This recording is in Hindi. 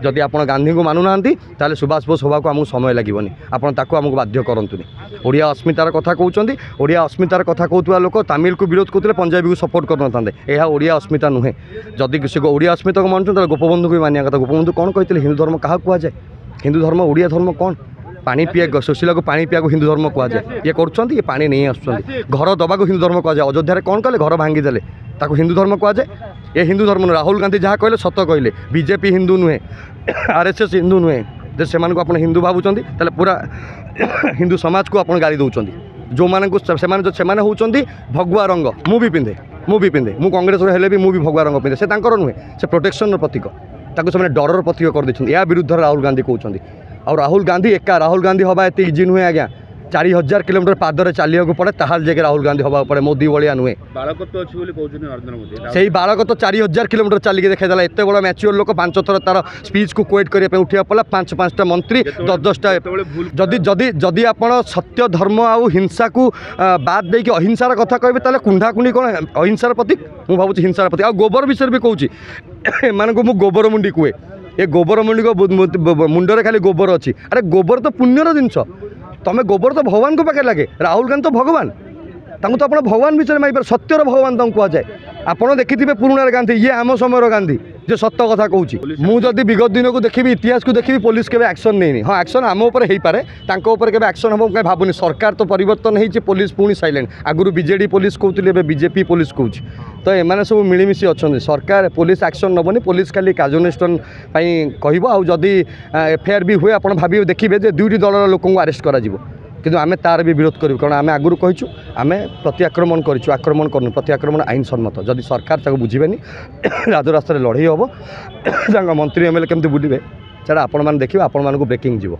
जदि आप गांधी को मानु ना ताले सुभाष बोस होगा आमको समय लगे आपको आमको बाध्य करतुनि ओडिया अस्मितार कथा कहते ओडिया अस्मितार कथा कहूवा लोक तमिल को विरोध करते पंजाबी को सपोर्ट करना यह ओडिया अस्मिता नुहे जदि से ओडिया अस्मिता को मानुते गोपबंधु को मानिया कथा गोपबंधु कौन कहते हिंदू धर्म क्या कहुए हिंदू धर्म ओडिया धर्म कौन पानी पिया सुशीला को पानी पिया हिंदू धर्म कहुए ये कर ये पानी नहीं आसुँच घर दबा को हिंदू धर्म कहुए अयोध्या कौन कले घर भांगीदे ताको हिंदू धर्म कहुए ये हिंदू धर्म राहुल गांधी जहाँ कहले सत कहले बीजेपी हिंदू नुहे आरएसएस हिंदू नुहे से आप हिंदू भावुंट पूरा हिंदू समाज को आप गाड़ी दौरान जो मैंने होती भगवा रंग मु भी पिंधे मु कांग्रेस हेले भी मुझे भगवा रंग पिंधे से नुहे से प्रोटेक्शन प्रतीक ताको से डर प्रतीक कर देते या विरुद्ध राहुल गांधी कहते और राहुल गांधी एका राहुल गांधी हवा एत इजी नुहे आज्ञा 4000 किलोमीटर पादरे चलिया पड़े ताल जगह राहुल गांधी हवा पड़े मोदी भाया नुहे से बालक तो 4000 किलोमीटर चलिए देखाईदेला एत बड़ा मैच्योर लोक 5 थर तार स्पीच को क्वेट करने उठा पड़ा 5-5टा मंत्री 10-10टा जदि जदि जदि आप सत्य धर्म आउ हिंसा को बाद देकी अहिंसार कथा कहे ताले कुंडाकुंडी कौन अहिंसार प्रतीक मुझे भावुँ हिंसार प्रतीक आ गोबर विषय भी कहूँ मानक मुझे गोबर मुंडी कहे ये गोबर मुंडी को मुंडे खाली गोबर अच्छी अरे गोबर तो पुण्यर जिनस तमें गोबर तो भगवान को पाखे लगे राहुल गांधी तो भगवान तो आप भगवान विषय माइपर सत्यर भगवान कहुए आपड़ देखिए पुराणा गांधी ये आम समय गांधी जो सत्य कथा कहूँ मुझे विगत दिन को देखी इतिहास को देखी पुलिस के एक्शन नहीं हाँ एक्शन आम उपर हो पारे के एक्शन हम कहीं भावुनी सरकार तो परिवर्तन हो पुलिस पुणी साइलेंट आगुरी बीजेडी पुलिस कहते बीजेपी पुलिस कहूँ तो एम सब मिलमिशी अच्छा सरकार पुलिस एक्शन नबनी पुलिस खाली कार्यानुष्ठान कहदी एफआईआर भी हुए आप भाव देखिए दुईटी दलर लोक अरेस्ट कर किंतु आमे तार भी विरोध करूँ कारण आम आगुरी कहीचु आम प्रत्याक्रमण करूँ आक्रमण कर प्रत्याक्रमण आईन सम्मत जदि सरकार बुझेनि राजरास्तार लड़े हम मंत्री एमएलए केमती बुलिबे सेटा आपण मैंने देखिए आपण ब्रेकिंग जीव।